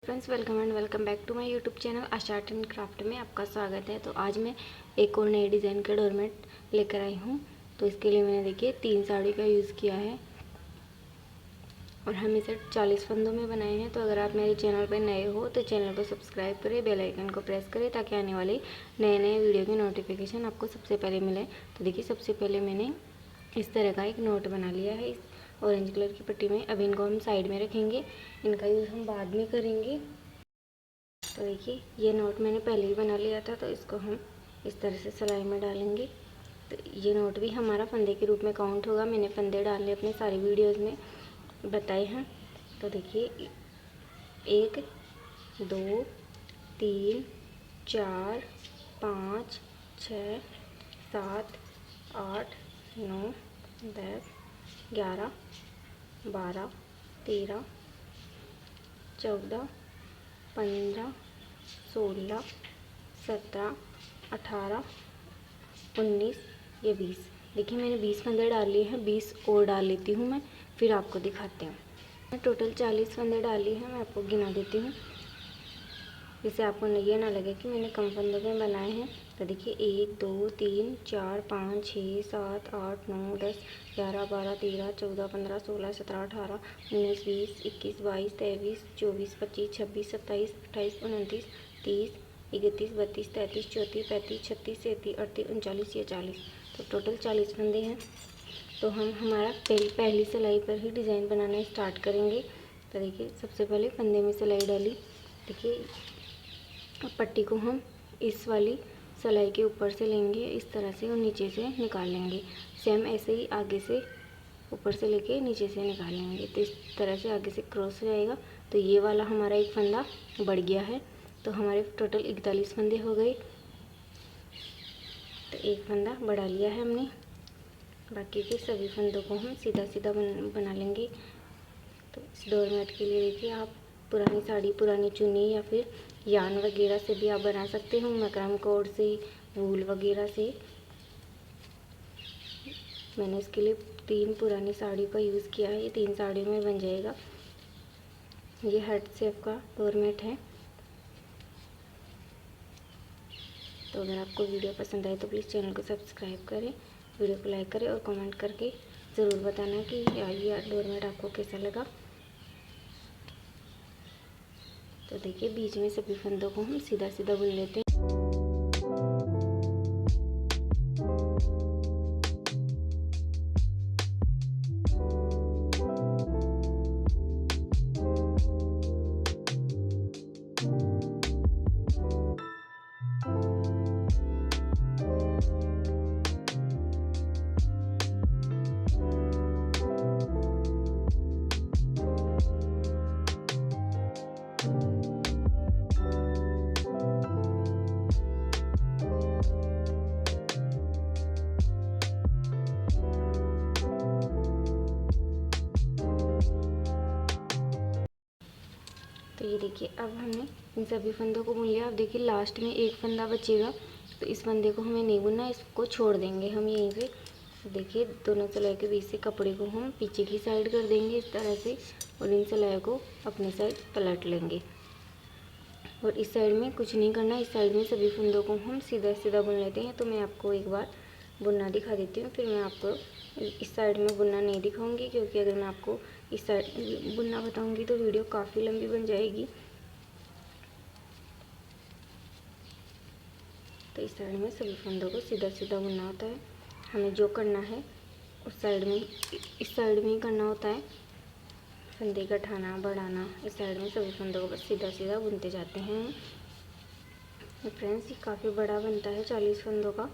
Friends, welcome and welcome back to my YouTube channel Asha art and craft में आपका स्वागत है। तो आज मैं एक और नए डिज़ाइन का डोरमेट लेकर आई हूँ। तो इसके लिए मैंने देखिए 3 साड़ी का यूज़ किया है और हम इसे 40 फंदों में बनाए हैं। तो अगर आप मेरे चैनल पर नए हो तो चैनल को सब्सक्राइब करें, बेल आइकन को प्रेस करें ताकि आने वाले नए वीडियो की नोटिफिकेशन आपको सबसे पहले मिले। तो देखिए, सबसे पहले मैंने इस तरह का एक नोट बना लिया है इस ऑरेंज कलर की पट्टी में। अब इनको हम साइड में रखेंगे, इनका यूज़ हम बाद में करेंगे। तो देखिए, ये नोट मैंने पहले ही बना लिया था, तो इसको हम इस तरह से सिलाई में डालेंगे। तो ये नोट भी हमारा फंदे के रूप में काउंट होगा। मैंने फंदे डालने अपने सारी वीडियोस में बताए हैं। तो देखिए, 1 2 3 4 5 6 7 8 9 10 11 12 13 14 15 16 17 18 19 ये 20। देखिए, मैंने 20 फंदे डाल लिए हैं। 20 और डाल लेती हूँ मैं, फिर आपको दिखाते हैं। मैं टोटल 40 फंदे डाली हैं। मैं आपको गिना देती हूँ, जिससे आपको ये ना लगे कि मैंने कम फंदों में बनाए हैं। तो देखिए, 1 2 3 4 5 6 7 8 9 10 11 12 13 14 15 16 17 18 19 20 21 22 23 24 25 26 27 28 29 30 31 32 33 34 35 36 37 38 39 ये 40। तो टोटल 40 फंदे हैं। तो हम हमारा पहली सिलाई पर ही डिज़ाइन बनाना स्टार्ट करेंगे। तो देखिए, सबसे पहले फंदे में सिलाई डाली। देखिए, अब पट्टी को हम इस वाली सिलाई के ऊपर से लेंगे इस तरह से और नीचे से निकाल लेंगे। सेम ऐसे ही आगे से ऊपर से लेके नीचे से निकाल लेंगे। तो इस तरह से आगे से क्रॉस हो जाएगा। तो ये वाला हमारा एक फंदा बढ़ गया है। तो हमारे टोटल 41 फंदे हो गए। तो एक फंदा बढ़ा लिया है हमने। बाकी के सभी फंदों को हम सीधा सीधा बना लेंगे। तो इस डोरमेट के लिए देखिए, आप पुरानी साड़ी, पुरानी चुन्नी या फिर यान वगैरह से भी आप बना सकते हो, मकरम कोड से, वूल वगैरह से। मैंने इसके लिए 3 पुरानी साड़ी का यूज़ किया है। ये 3 साड़ियों में बन जाएगा। ये हार्ट शेप का डोरमेट है। तो अगर आपको वीडियो पसंद आए तो प्लीज़ चैनल को सब्सक्राइब करें, वीडियो को लाइक करें और कमेंट करके ज़रूर बताना कि ये डोरमेट आपको कैसा लगा। तो देखिए, बीच में सभी फंदों को हम सीधा सीधा बुन लेते हैं। तो ये देखिए, अब हमने इन सभी फंदों को बुन लिया। अब देखिए, लास्ट में एक फंदा बचेगा। तो इस फंदे को हमें नहीं बुनना, इसको छोड़ देंगे हम यहीं से। देखिए, दोनों सिलाई के बीच से कपड़े को हम पीछे की साइड कर देंगे इस तरह से और इन सिलाई को अपनी साइड पलट लेंगे। और इस साइड में कुछ नहीं करना, इस साइड में सभी फंदों को हम सीधा सीधा बुन लेते हैं। तो मैं आपको एक बार बुनना दिखा देती हूँ, फिर मैं आपको इस साइड में बुनना नहीं दिखाऊंगी, क्योंकि अगर मैं आपको इस साइड बुनना बताऊंगी तो वीडियो काफ़ी लंबी बन जाएगी। तो इस साइड में सभी फंदों को सीधा सीधा बुनना होता है। हमें जो करना है उस साइड में, इस साइड में ही करना होता है। फंदे का घटाना बढ़ाना, इस साइड में सभी फंदों को बस सीधा सीधा बुनते जाते हैं। फ्रेंड्स, ये काफ़ी बड़ा बनता है 40 फंदों का।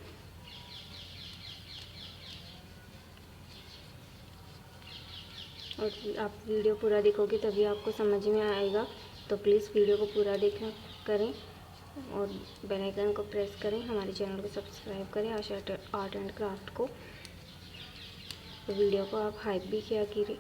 और आप वीडियो पूरा देखोगे तभी आपको समझ में आएगा। तो प्लीज़ वीडियो को पूरा देखा करें और बेल आइकन को प्रेस करें, हमारे चैनल को सब्सक्राइब करें आशा आर्ट एंड क्राफ्ट को। तो वीडियो को आप हाइप भी किया कीजिए।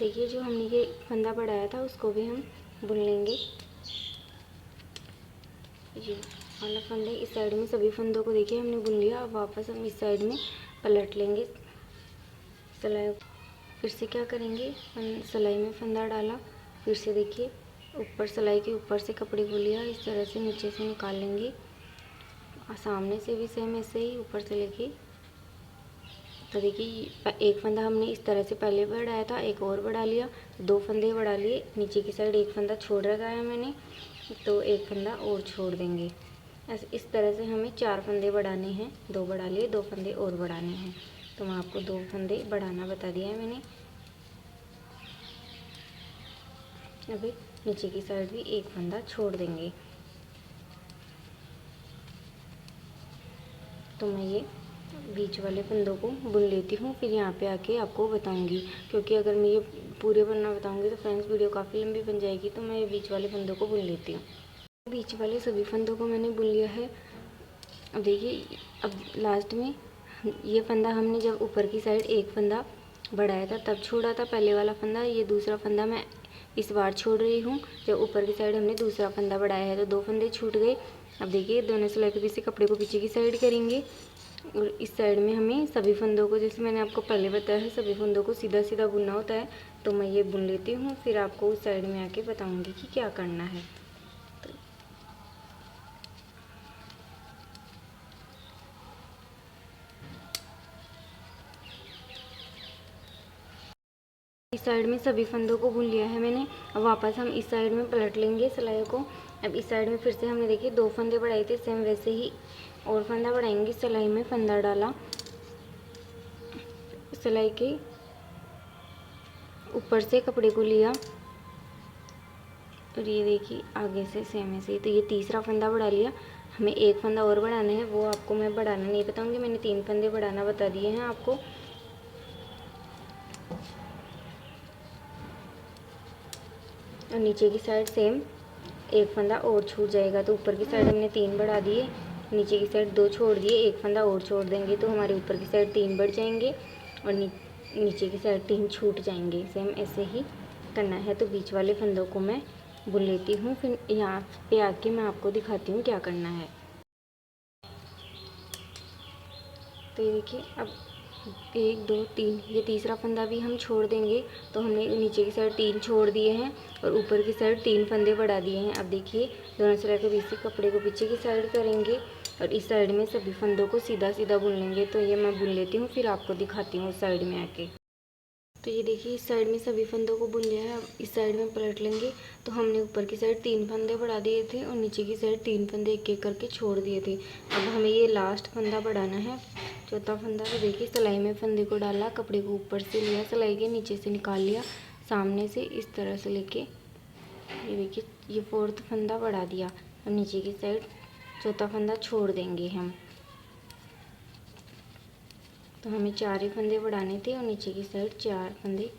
देखिए जो हमने ये फंदा बढ़ाया था उसको भी हम बुन लेंगे। ये वाला फंदा इस साइड में, सभी फंदों को देखिए हमने बुन लिया। अब वापस हम इस साइड में पलट लेंगे सिलाई। फिर से क्या करेंगे, सिलाई में फंदा डाला, फिर से देखिए ऊपर सिलाई के ऊपर से कपड़े को लिया, इस तरह से नीचे से निकाल लेंगे। और सामने से भी सेम ऐसे ही ऊपर से लेके, तो देखिए एक फंदा हमने इस तरह से पहले बढ़ाया था, एक और बढ़ा लिया, 2 फंदे बढ़ा लिए। नीचे की साइड एक फंदा छोड़ रखा है मैंने, तो एक फंदा और छोड़ देंगे। ऐसे इस तरह से हमें 4 फंदे बढ़ाने हैं। 2 बढ़ा लिए, 2 फंदे और बढ़ाने हैं। तो मैं आपको 2 फंदे बढ़ाना बता दिया है मैंने। अभी नीचे की साइड भी एक फंदा छोड़ देंगे। तो मैं ये बीच वाले फंदों को बुन लेती हूँ, फिर यहाँ पे आके आपको बताऊँगी, क्योंकि अगर मैं ये पूरे बनना बताऊँगी तो फ्रेंड्स वीडियो काफ़ी लंबी बन जाएगी। तो मैं ये बीच वाले फंदों को बुन लेती हूँ। बीच वाले सभी फंदों को मैंने बुन लिया है। अब देखिए अब लास्ट में ये फंदा हमने जब ऊपर की साइड एक फंदा बढ़ाया था तब छोड़ा था पहले वाला फंदा। ये दूसरा फंदा मैं इस बार छोड़ रही हूँ जब ऊपर की साइड हमने दूसरा फंदा बढ़ाया है, तो 2 फंदे छूट गए। अब देखिए दोनों सिलाई के पीछे कपड़े को पीछे की साइड करेंगे और इस साइड में हमें सभी फंदों को, जैसे मैंने आपको पहले बताया है, सभी फंदों को सीधा सीधा बुनना होता है। तो मैं ये बुन लेती हूँ, फिर आपको उस साइड में आके बताऊँगी कि क्या करना है। इस साइड में सभी फंदों को बुन लिया है मैंने। अब वापस हम इस साइड में पलट लेंगे सिलाई को। अब इस साइड में फिर से हमने देखिए 2 फंदे बढ़ाए थे, सेम वैसे ही और फंदा बढ़ाएंगे। सिलाई में फंदा डाला, सिलाई के ऊपर से कपड़े को लिया और ये देखिए आगे से सेम ऐसे ही। तो ये तीसरा फंदा बढ़ा लिया। हमें एक फंदा और बढ़ाना है, वो आपको मैं बढ़ाना नहीं बताऊँगी, मैंने 3 फंदे बढ़ाना बता दिए हैं आपको। और नीचे की साइड सेम एक फंदा और छूट जाएगा। तो ऊपर की साइड हमने 3 बढ़ा दिए, नीचे की साइड 2 छोड़ दिए, एक फंदा और छोड़ देंगे तो हमारे ऊपर की साइड 3 बढ़ जाएंगे और नीचे की साइड 3 छूट जाएंगे। सेम ऐसे ही करना है। तो बीच वाले फंदों को मैं बुन लेती हूँ, फिर यहाँ पे आके मैं आपको दिखाती हूँ क्या करना है। तो ये देखिए अब 1 2 3 ये तीसरा फंदा भी हम छोड़ देंगे। तो हमने नीचे की साइड 3 छोड़ दिए हैं और ऊपर की साइड 3 फंदे बढ़ा दिए हैं। अब देखिए दोनों सिलाई के बीच से कपड़े को पीछे की साइड करेंगे और इस साइड में सभी फंदों को सीधा सीधा बुन लेंगे। तो ये मैं बुन लेती हूँ, फिर आपको दिखाती हूँ उस साइड में आके। तो ये देखिए इस साइड में सभी फंदों को बुन लिया है। अब इस साइड में पलट लेंगे। तो हमने ऊपर की साइड 3 फंदे बढ़ा दिए थे और नीचे की साइड 3 फंदे एक एक करके छोड़ दिए थे। अब हमें ये लास्ट फंदा बढ़ाना है, चौथा फंदा। तो देखिए सिलाई में फंदे को डाला, कपड़े को ऊपर से लिया, सिलाई के नीचे से निकाल लिया, सामने से इस तरह से लेके ये देखिए ये 4th फंदा बढ़ा दिया और नीचे की साइड चौथा फंदा छोड़ देंगे हम। तो हमें 4 ही फंदे बढ़ाने थे और नीचे की साइड 4 फंदे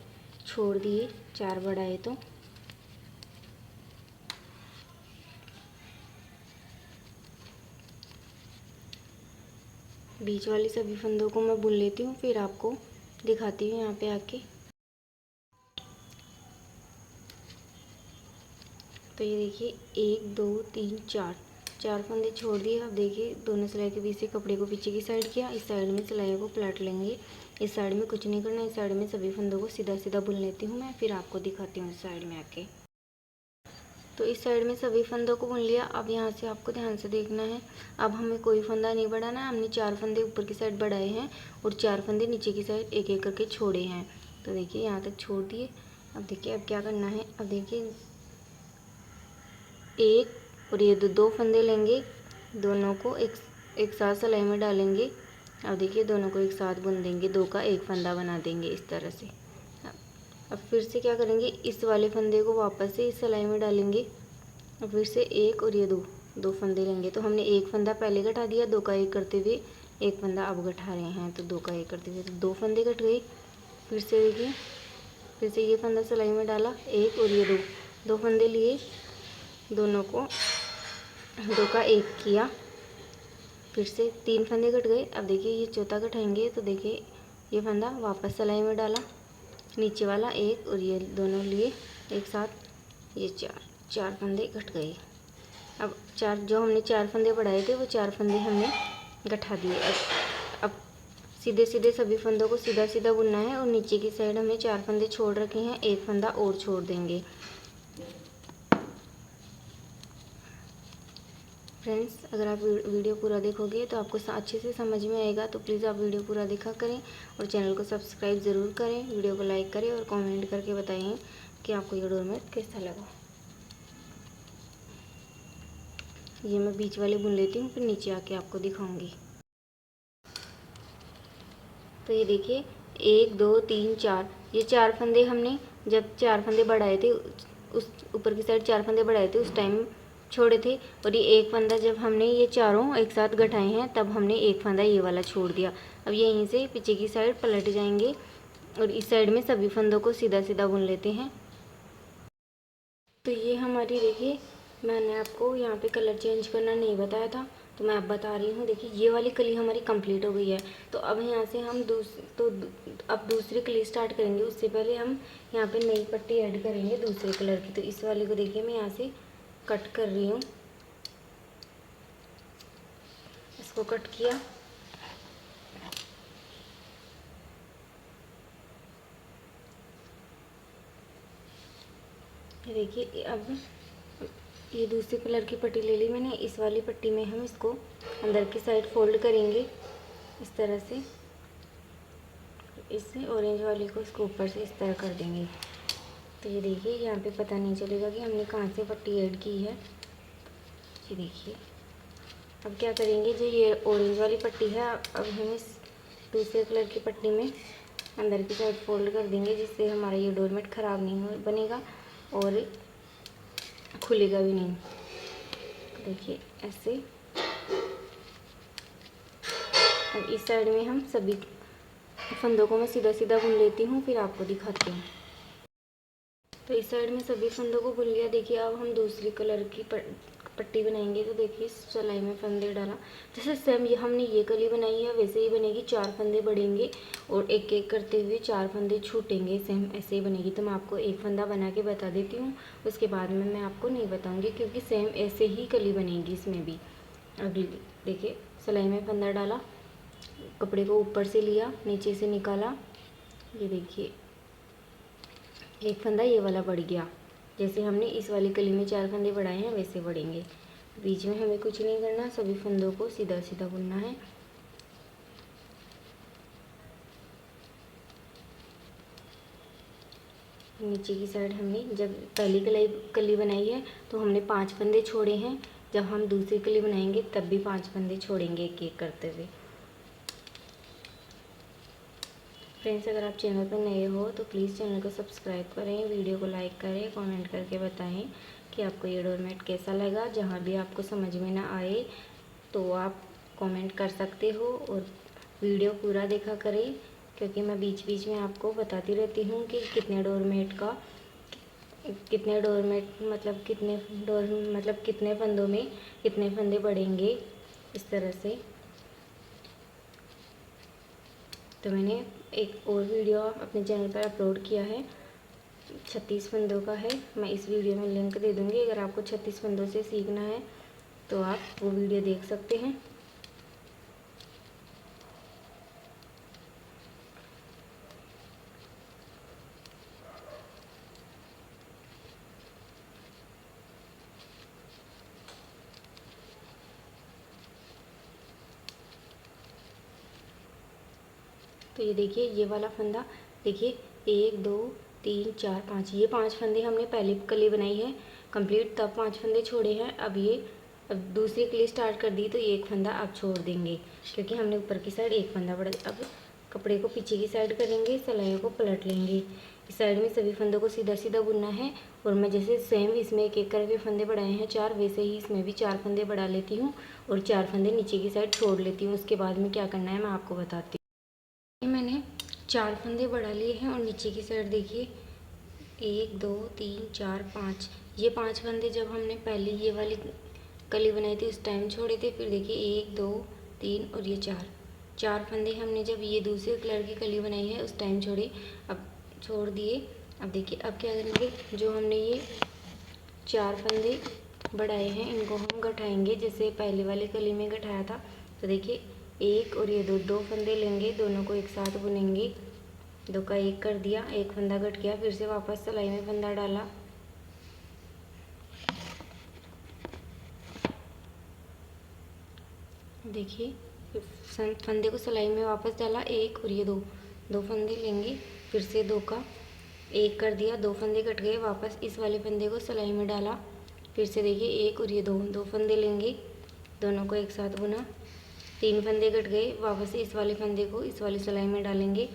छोड़ दिए, 4 बढ़ाए। तो बीच वाले सभी फंदों को मैं बुन लेती हूँ, फिर आपको दिखाती हूँ यहाँ पे आके। तो ये देखिए 1 2 3 4 फंदे छोड़ दिए। अब देखिए दोनों सिलाई के बीच से कपड़े को पीछे की साइड किया, इस साइड में सिलाई को पलट लेंगे। इस साइड में कुछ नहीं करना, इस साइड में सभी फंदों को सीधा सीधा बुन लेती हूँ मैं, फिर आपको दिखाती हूँ इस साइड में आके। तो इस साइड में सभी फंदों को बुन लिया। अब यहाँ से आपको ध्यान से देखना है, अब हमें कोई फंदा नहीं बढ़ाना है। हमने 4 फंदे ऊपर की साइड बढ़ाए हैं और 4 फंदे नीचे की साइड एक एक करके छोड़े हैं। तो देखिए यहाँ तक छोड़ दिए। अब देखिए अब क्या करना है, अब देखिए एक और ये 2 फंदे लेंगे, दोनों को एक साथ सिलाई में डालेंगे। अब देखिए दोनों को एक साथ बुन देंगे, 2 का एक फंदा बना देंगे इस तरह से। अब फिर से क्या करेंगे, इस वाले फंदे को वापस से इस सिलाई में डालेंगे और फिर से एक और ये 2 फंदे लेंगे। तो हमने एक फंदा पहले गठा दिया, 2 का एक करते हुए एक फंदा अब गठा रहे हैं। तो 2 का एक करते हुए तो 2 फंदे कट गए। फिर से देखिए, फिर से ये फंदा सिलाई में डाला, एक और ये 2 फंदे लिए, दोनों को 2 का एक किया, फिर से 3 फंदे कट गए। अब देखिए ये चौथा कटाएंगे। तो देखिए ये फंदा वापस सिलाई में डाला नीचे वाला एक और ये दोनों लिए एक साथ, ये चार फंदे घट गए। अब जो हमने 4 फंदे बढ़ाए थे वो 4 फंदे हमने गठा दिए। अब सीधे सीधे सभी फंदों को सीधा सीधा बुनना है और नीचे की साइड हमने 4 फंदे छोड़ रखे हैं, एक फंदा और छोड़ देंगे। फ्रेंड्स, अगर आप वीडियो पूरा देखोगे तो आपको अच्छे से समझ में आएगा, तो प्लीज़ आप वीडियो पूरा देखा करें और चैनल को सब्सक्राइब ज़रूर करें, वीडियो को लाइक करें और कमेंट करके बताएं कि आपको ये डोरमेट कैसा लगा। ये मैं बीच वाले बुन लेती हूँ, फिर नीचे आके आपको दिखाऊंगी। तो ये देखिए 1 2 3 4, ये 4 फंदे हमने जब 4 फंदे बढ़ाए थे, उस ऊपर की साइड 4 फंदे बढ़ाए थे उस टाइम छोड़े थे। और ये एक फंदा जब हमने ये चारों एक साथ गठाए हैं तब हमने एक फंदा ये वाला छोड़ दिया। अब ये यहीं से पीछे की साइड पलट जाएंगे और इस साइड में सभी फंदों को सीधा सीधा बुन लेते हैं। तो ये हमारी, देखिए मैंने आपको यहाँ पे कलर चेंज करना नहीं बताया था, तो मैं अब बता रही हूँ। देखिए ये वाली कली हमारी कंप्लीट हो गई है। तो अब यहाँ से हम अब दूसरी कली स्टार्ट करेंगे। उससे पहले हम यहाँ पे नई पट्टी ऐड करेंगे दूसरे कलर की। तो इस वाली को देखिए मैं यहाँ से कट कर रही हूँ, इसको कट किया। देखिए अब ये दूसरे कलर की पट्टी ले ली मैंने। इस वाली पट्टी में हम इसको अंदर की साइड फोल्ड करेंगे इस तरह से। इससे ऑरेंज वाली को इसको ऊपर से इस तरह कर देंगे। तो ये देखिए यहाँ पे पता नहीं चलेगा कि हमने कहाँ से पट्टी ऐड की है। ये देखिए अब क्या करेंगे, जो ये ऑरेंज वाली पट्टी है अब हम इस दूसरे कलर की पट्टी में अंदर की साइड फोल्ड कर देंगे, जिससे हमारा ये डोरमेट ख़राब नहीं बनेगा और खुलेगा भी नहीं। देखिए ऐसे। अब इस साइड में हम सभी फंदों को मैं सीधा सीधा बुन लेती हूँ, फिर आपको दिखाती हूँ। तो इस साइड में सभी फंदों को बुन लिया। देखिए अब हम दूसरी कलर की पट्टी बनाएंगे। तो देखिए सिलाई में फंदे डाला, जैसे सेम ये हमने ये कली बनाई है वैसे ही बनेगी। 4 फंदे बढ़ेंगे और एक एक करते हुए 4 फंदे छूटेंगे, सेम ऐसे ही बनेगी। तो मैं आपको एक फंदा बना के बता देती हूँ, उसके बाद में मैं आपको नहीं बताऊँगी, क्योंकि सेम ऐसे ही कली बनेगी इसमें भी। अगली देखिए सिलाई में फंदा डाला, कपड़े को ऊपर से लिया, नीचे से निकाला। ये देखिए एक फंदा ये वाला बढ़ गया। जैसे हमने इस वाली कली में 4 फंदे बढ़ाए हैं वैसे बढ़ेंगे। बीच में हमें कुछ नहीं करना, सभी फंदों को सीधा सीधा बुनना है। नीचे की साइड हमने जब पहली कली बनाई है तो हमने 5 फंदे छोड़े हैं। जब हम दूसरी कली बनाएंगे तब भी 5 फंदे छोड़ेंगे एक एक करते हुए। फ्रेंड्स, अगर आप चैनल पर नए हो तो प्लीज़ चैनल को सब्सक्राइब करें, वीडियो को लाइक करें, कमेंट करके बताएं कि आपको ये डोरमेट कैसा लगा। जहाँ भी आपको समझ में ना आए तो आप कमेंट कर सकते हो और वीडियो पूरा देखा करें, क्योंकि मैं बीच बीच में आपको बताती रहती हूँ कि कितने डोरमेट मतलब कितने फंदों में कितने फंदे बढ़ेंगे इस तरह से। तो मैंने एक और वीडियो अपने चैनल पर अपलोड किया है, 36 फंदों का है। मैं इस वीडियो में लिंक दे दूँगी, अगर आपको 36 फंदों से सीखना है तो आप वो वीडियो देख सकते हैं। तो ये देखिए ये वाला फंदा, देखिए 1 2 3 4 5, ये 5 फंदे हमने पहली कली बनाई है कंप्लीट, तब 5 फंदे छोड़े हैं। अब दूसरी कली स्टार्ट कर दी तो ये एक फंदा अब छोड़ देंगे, क्योंकि हमने ऊपर की साइड एक फंदा बढ़ा। अब कपड़े को पीछे की साइड करेंगे, सिलाइयों को पलट लेंगे। इस साइड में सभी फंदों को सीधा सीधा बुनना है और मैं जैसे सेम इसमें एक एक करके फंदे बढ़ाए हैं 4, वैसे ही इसमें भी 4 फंदे बढ़ा लेती हूँ और 4 फंदे नीचे की साइड छोड़ लेती हूँ। उसके बाद में क्या करना है मैं आपको बताती हूँ। मैंने 4 फंदे बढ़ा लिए हैं और नीचे की साइड देखिए 1 2 3 4 5, ये 5 फंदे जब हमने पहले ये वाली कली बनाई थी उस टाइम छोड़े थे। फिर देखिए 1 2 3 और ये 4 फंदे हमने जब ये दूसरे कलर की कली बनाई है उस टाइम छोड़े। अब छोड़ दिए। अब देखिए अब क्या करेंगे, जो हमने ये 4 फंदे बढ़ाए हैं इनको हम गठाएंगे जैसे पहले वाली कली में गठाया था। तो देखिए 1 और ये 2 फंदे लेंगे, दोनों को एक साथ बुनेंगे। 2 का 1 कर दिया, एक फंदा कट गया, फिर से वापस सिलाई में फंदा डाला। देखिए फंदे को सिलाई में वापस डाला, 1 और ये 2 फंदे लेंगे, फिर से 2 का 1 कर दिया, 2 फंदे कट गए, वापस इस वाले फंदे को सिलाई में डाला। फिर से देखिए 1 और ये 2 फंदे लेंगे, दोनों को एक साथ बुना, 3 फंदे कट गए, वापस इस वाले फंदे को इस वाली सिलाई में डालेंगे।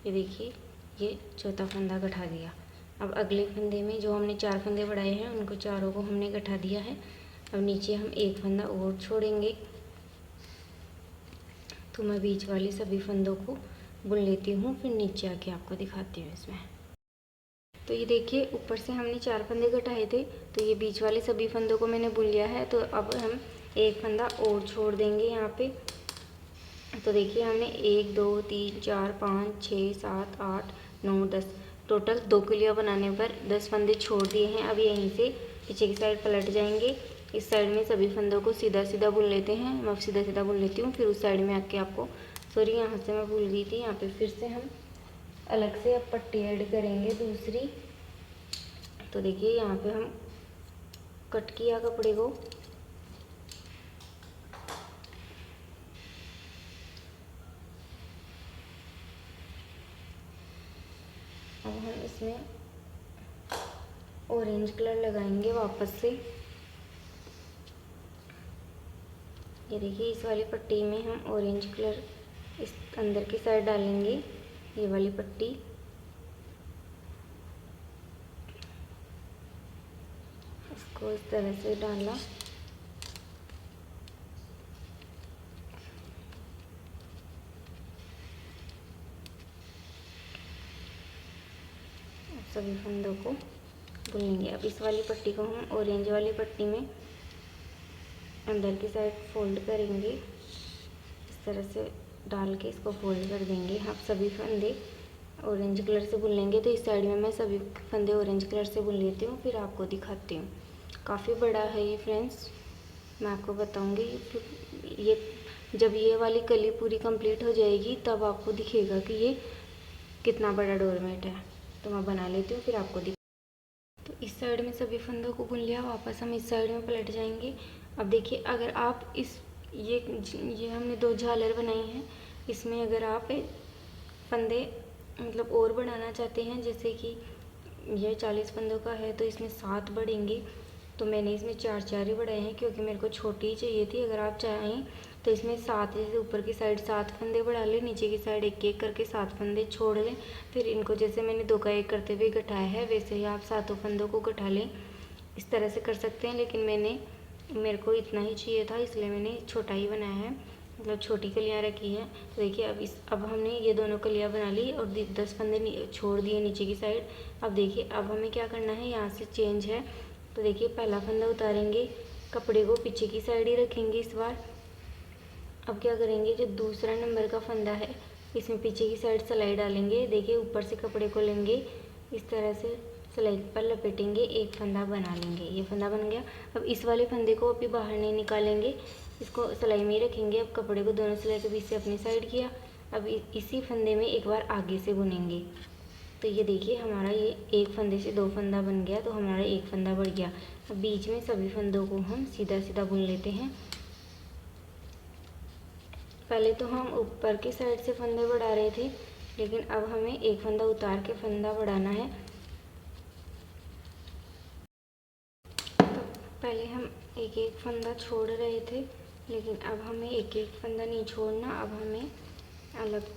ये देखिए ये चौथा फंदा गठा दिया। अब अगले फंदे में जो हमने 4 फंदे बढ़ाए हैं उनको चारों को हमने गठा दिया है। अब नीचे हम एक फंदा और छोड़ेंगे। तो मैं बीच वाले सभी फंदों को बुन लेती हूँ, फिर नीचे आके आपको दिखाती हूँ इसमें। तो ये देखिए ऊपर से हमने 4 फंदे घटाए थे, तो ये बीच वाले सभी फंदों को मैंने बुन लिया है। तो अब हम एक फंदा और छोड़ देंगे यहाँ पे। तो देखिए हमने 1 2 3 4 5 6 7 8 9 10 टोटल 2 कलियाँ बनाने पर 10 फंदे छोड़ दिए हैं। अब यहीं से पीछे की साइड पलट जाएंगे, इस साइड में सभी फंदों को सीधा सीधा बुन लेते हैं। मैं सीधा सीधा बुन लेती हूँ, फिर उस साइड में आके आपको, सॉरी यहाँ से मैं भूल गई थी, यहाँ पे फिर से हम अलग से अब पट्टी ऐड करेंगे दूसरी। तो देखिए यहाँ पे हम कट किया कपड़े को, अब हम इसमें ऑरेंज कलर लगाएंगे वापस से। ये देखिए इस वाली पट्टी में हम ऑरेंज कलर इस अंदर की साइड डालेंगे, ये वाली पट्टी। इसको इस तरह से डाला, सभी फंदों को बुन लेंगे। अब इस वाली पट्टी को हम ऑरेंज वाली पट्टी में अंदर की साइड फोल्ड करेंगे, इस तरह से डाल के इसको फोल्ड कर देंगे। आप सभी फंदे ऑरेंज कलर से बुन लेंगे। तो इस साइड में मैं सभी फंदे ऑरेंज कलर से बुन लेती हूँ, फिर आपको दिखाती हूँ। काफ़ी बड़ा है ये फ्रेंड्स, मैं आपको बताऊँगी। ये जब ये वाली कली पूरी कंप्लीट हो जाएगी तब आपको दिखेगा कि ये कितना बड़ा डोरमेट है। तो मैं बना लेती हूँ, फिर आपको तो इस साइड में सभी फंदों को बुन लिया, वापस हम इस साइड में पलट जाएंगे। अब देखिए अगर आप ये हमने 2 झालर बनाई हैं, इसमें अगर आप फंदे मतलब और बढ़ाना चाहते हैं, जैसे कि ये 40 फंदों का है तो इसमें 7 बढ़ेंगे, तो मैंने इसमें 4 ही बढ़ाए हैं क्योंकि मेरे को छोटी ही चाहिए थी। अगर आप चाहें तो इसमें 7, जैसे ऊपर की साइड 7 फंदे बढ़ा लें, नीचे की साइड 1 करके 7 फंदे छोड़ लें। फिर इनको जैसे मैंने 2 का 1 करते हुए गठाया है वैसे ही आप 7 फंदों को गठा लें। इस तरह से कर सकते हैं, लेकिन मेरे को इतना ही चाहिए था इसलिए मैंने छोटा ही बनाया है, मतलब छोटी कलियाँ रखी हैं। तो देखिए अब हमने ये दोनों कलियाँ बना ली और 10 फंदे छोड़ दिए नीचे की साइड। अब देखिए अब हमें क्या करना है, यहाँ से चेंज है। तो देखिए पहला फंदा उतारेंगे, कपड़े को पीछे की साइड ही रखेंगे इस बार। अब क्या करेंगे, जो दूसरा नंबर का फंदा है इसमें पीछे की साइड सिलाई डालेंगे। देखिए ऊपर से कपड़े को लेंगे, इस तरह से सिलाई पर लपेटेंगे, एक फंदा बना लेंगे। ये फंदा बन गया। अब इस वाले फंदे को अभी बाहर नहीं निकालेंगे, इसको सिलाई में ही रखेंगे। अब कपड़े को दोनों सिलाई के बीच से अपनी साइड किया, अब इसी फंदे में एक बार आगे से बुनेंगे। तो ये देखिए हमारा ये एक फंदे से 2 फंदा बन गया, तो हमारा एक फंदा बढ़ गया। अब बीच में सभी फंदों को हम सीधा सीधा बुन लेते हैं। पहले तो हम ऊपर की साइड से फंदे बढ़ा रहे थे, लेकिन अब हमें एक फंदा उतार के फंदा बढ़ाना है। तो पहले हम एक एक फंदा छोड़ रहे थे, लेकिन अब हमें एक एक फंदा नहीं छोड़ना, अब हमें अलग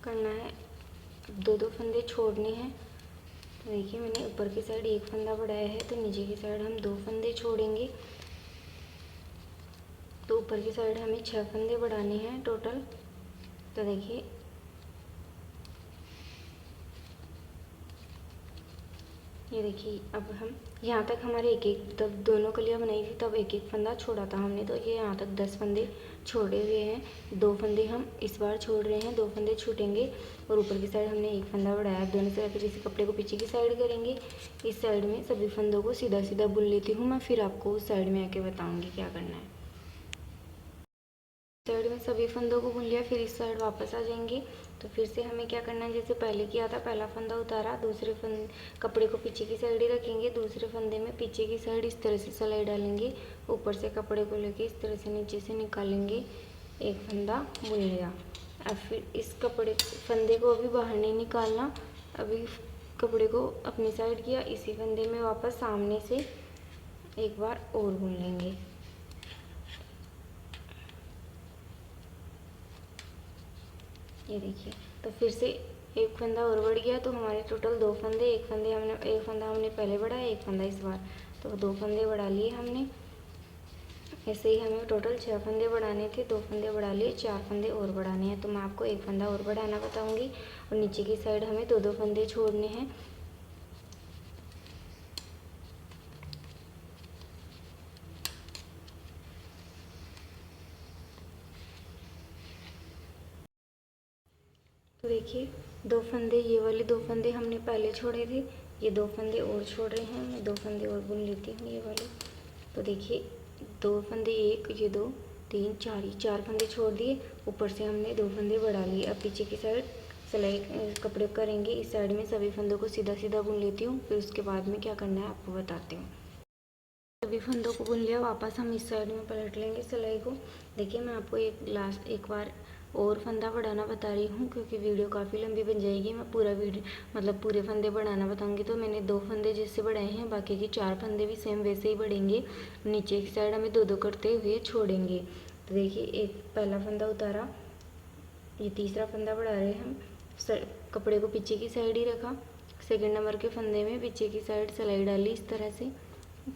करना है। अब 2 फंदे छोड़ने हैं। तो देखिए मैंने ऊपर की साइड एक फंदा बढ़ाया है, तो नीचे की साइड हम 2 फंदे छोड़ेंगे। तो ऊपर की साइड हमें 6 फंदे बढ़ाने हैं टोटल। तो देखिए ये देखिए अब हम यहाँ तक हमारे एक एक, तब दोनों कलियाँ बनाई थी तब एक एक फंदा छोड़ा था हमने, तो ये यहाँ तक 10 फंदे छोड़े हुए हैं। 2 फंदे हम इस बार छोड़ रहे हैं, 2 फंदे छूटेंगे और ऊपर की साइड हमने एक फंदा बढ़ाया। अब दोनों साइड, फिर इस कपड़े को पीछे की साइड करेंगे। इस साइड में सभी फंदों को सीधा सीधा बुन लेती हूँ मैं, फिर आपको उस साइड में आके बताऊँगी क्या करना है। साइड में सभी फंदों को बुन लिया, फिर इस साइड वापस आ जाएंगे। तो फिर से हमें क्या करना है, जैसे पहले किया था, पहला फंदा उतारा, दूसरे कपड़े को पीछे की साइड ही रखेंगे, दूसरे फंदे में पीछे की साइड इस तरह से सिलाई डालेंगे, ऊपर से कपड़े को लेके इस तरह से नीचे से निकालेंगे, एक फंदा बुन लिया। अब फिर इस फंदे को अभी बाहर नहीं निकालना, अभी कपड़े को अपनी साइड किया, इसी फंदे में वापस सामने से एक बार और बुन लेंगे। ये देखिए, तो फिर से एक फंदा और बढ़ गया, तो हमारे टोटल 2 फंदे, एक फंदा हमने पहले बढ़ाया, एक फंदा इस बार, तो 2 फंदे बढ़ा लिए हमने। ऐसे ही हमें टोटल 6 फंदे बढ़ाने थे, 2 फंदे बढ़ा लिए, 4 फंदे और बढ़ाने हैं। तो मैं आपको एक फंदा और बढ़ाना बताऊंगी और नीचे की साइड हमें 2-2 फंदे छोड़ने हैं। तो देखिए 2 फंदे, ये वाले 2 फंदे हमने पहले छोड़े थे, ये 2 फंदे और छोड़ रहे हैं, मैं 2 फंदे और बुन लेती हूँ ये वाले। तो देखिए 2 फंदे, एक, ये 2, 3, 4, ये 4 फंदे छोड़ दिए, ऊपर से हमने 2 फंदे बढ़ा लिए। अब पीछे की साइड सिलाई कपड़े करेंगे, इस साइड में सभी फंदों को सीधा सीधा बुन लेती हूँ, फिर उसके बाद में क्या करना है आपको बताती हूँ। सभी फंदों को बुन लिया, वापस हम इस साइड में पलट लेंगे सिलाई को। देखिए मैं आपको एक बार और फंदा बढ़ाना बता रही हूँ, क्योंकि वीडियो काफ़ी लंबी बन जाएगी। मैं पूरा वीडियो मतलब पूरे फंदे बढ़ाना बताऊँगी। तो मैंने 2 फंदे जैसे बढ़ाए हैं, बाकी के 4 फंदे भी सेम वैसे ही बढ़ेंगे। नीचे की साइड हमें 2-2 करते हुए छोड़ेंगे। तो देखिए एक पहला फंदा उतारा, ये तीसरा फंदा बढ़ा रहे हैं हम, कपड़े को पीछे की साइड ही रखा, सेकेंड नंबर के फंदे में पीछे की साइड सिलाई डाली, इस तरह से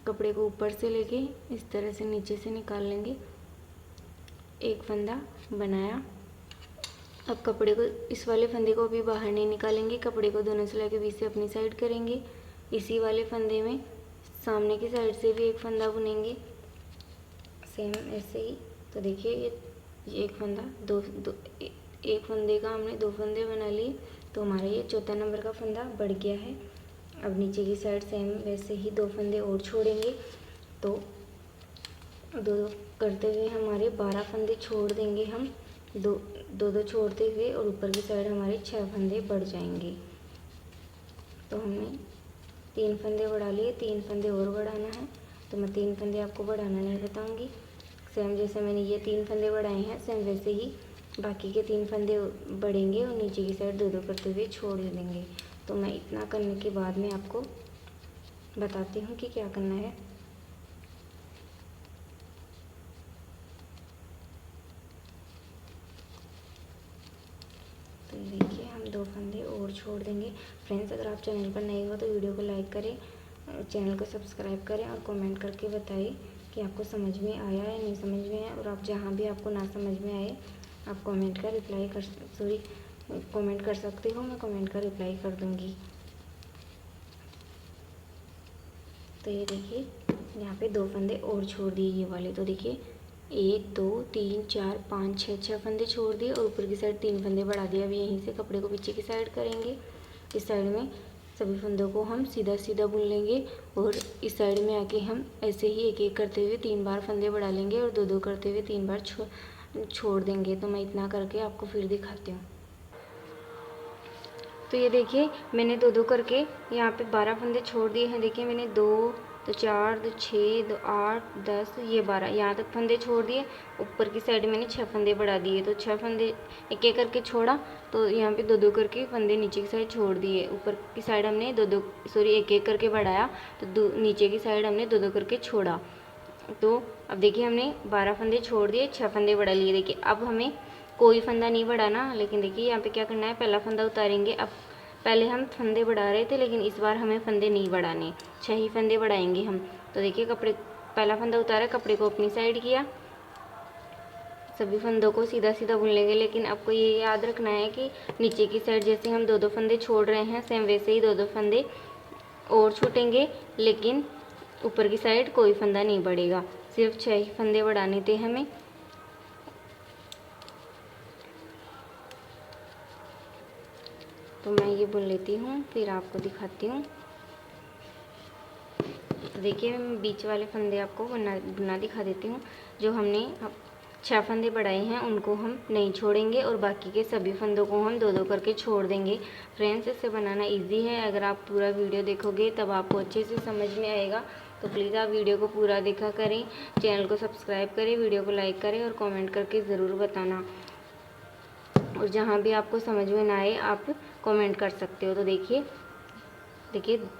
कपड़े को ऊपर से लेके इस तरह से नीचे से निकाल लेंगे, एक फंदा बनाया। अब कपड़े को, इस वाले फंदे को भी बाहर नहीं निकालेंगे, कपड़े को दोनों सिलाई के बीच से अपनी साइड करेंगे। इसी वाले फंदे में सामने की साइड से भी एक फंदा बुनेंगे, सेम ऐसे ही। तो देखिए ये एक फंदा, एक फंदे का हमने 2 फंदे बना लिए, तो हमारा ये चौथा नंबर का फंदा बढ़ गया है। अब नीचे की साइड सेम वैसे ही 2 फंदे और छोड़ेंगे, तो 2 करते हुए हमारे 12 फंदे छोड़ देंगे हम, 2-2 छोड़ते हुए, और ऊपर की साइड हमारे 6 फंदे बढ़ जाएंगे। तो हमने 3 फंदे बढ़ा लिए, 3 फंदे और बढ़ाना है, तो मैं 3 फंदे आपको बढ़ाना नहीं बताऊंगी। सेम जैसे मैंने ये 3 फंदे बढ़ाए हैं, सेम वैसे ही बाकी के 3 फंदे बढ़ेंगे और नीचे की साइड 2-2 करते हुए छोड़ देंगे। तो मैं इतना करने के बाद में आपको बताती हूँ कि क्या करना है। तो देखिए हम 2 फंदे और छोड़ देंगे। फ्रेंड्स अगर आप चैनल पर नए हो तो वीडियो को लाइक करें, चैनल को सब्सक्राइब करें और कमेंट करके बताइए कि आपको समझ में आया है नहीं समझ में आया। और आप जहाँ भी आपको ना समझ में आए आप कमेंट का रिप्लाई कमेंट कर सकते हो, मैं कमेंट का रिप्लाई कर दूँगी। तो ये देखिए यहाँ पे 2 फंदे और छोड़ दिए ये वाले, तो देखिए 1 2 3 4 5 6 फंदे छोड़ दिए और ऊपर की साइड 3 फंदे बढ़ा दिए। अब यहीं से कपड़े को पीछे की साइड करेंगे, इस साइड में सभी फंदों को हम सीधा सीधा बुन लेंगे और इस साइड में आके हम ऐसे ही एक एक करते हुए 3 बार फंदे बढ़ा लेंगे और 2-2 करते हुए 3 बार छोड़ देंगे। तो मैं इतना करके आपको फिर दिखाती हूँ। तो ये देखिए मैंने 2-2 करके यहाँ पे 12 फंदे छोड़ दिए हैं। देखिए मैंने 2 तो 4 तो 6 तो 8 10 ये 12 यहाँ तक फंदे छोड़ दिए। ऊपर की साइड मैंने 6 फंदे बढ़ा दिए, तो 6 फंदे एक एक करके छोड़ा, तो यहाँ पे 2-2 करके फंदे नीचे की साइड छोड़ दिए। ऊपर की साइड हमने एक एक करके बढ़ाया, तो नीचे की साइड हमने 2-2 करके छोड़ा। तो अब देखिए हमने 12 फंदे छोड़ दिए, 6 फंदे बढ़ा लिए। देखिए अब हमें कोई फंदा नहीं बढ़ाना, लेकिन देखिए यहाँ पे क्या करना है, पहला फंदा उतारेंगे। अब पहले हम फंदे बढ़ा रहे थे, लेकिन इस बार हमें फंदे नहीं बढ़ाने, 6 ही फंदे बढ़ाएंगे हम। तो देखिए पहला फंदा उतारा, कपड़े को अपनी साइड किया, सभी फंदों को सीधा सीधा बुन लेंगे। लेकिन आपको ये याद रखना है कि नीचे की साइड जैसे हम 2-2 फंदे छोड़ रहे हैं, सेम वैसे ही 2-2 फंदे और छूटेंगे, लेकिन ऊपर की साइड कोई फंदा नहीं बढ़ेगा, सिर्फ 6 ही फंदे बढ़ाने थे हमें। तो मैं ये बुन लेती हूँ, फिर आपको दिखाती हूँ। तो देखिए मैं बीच वाले फंदे आपको बुना दिखा देती हूँ। जो हमने 6 फंदे बढ़ाए हैं उनको हम नहीं छोड़ेंगे और बाकी के सभी फंदों को हम 2-2 करके छोड़ देंगे। फ्रेंड्स, इसे बनाना इजी है, अगर आप पूरा वीडियो देखोगे तब आपको अच्छे से समझ में आएगा। तो प्लीज़ आप वीडियो को पूरा देखा करें, चैनल को सब्सक्राइब करें, वीडियो को लाइक करें और कमेंट करके ज़रूर बताना। और जहाँ भी आपको समझ में ना आए आप कमेंट कर सकते हो। तो देखिए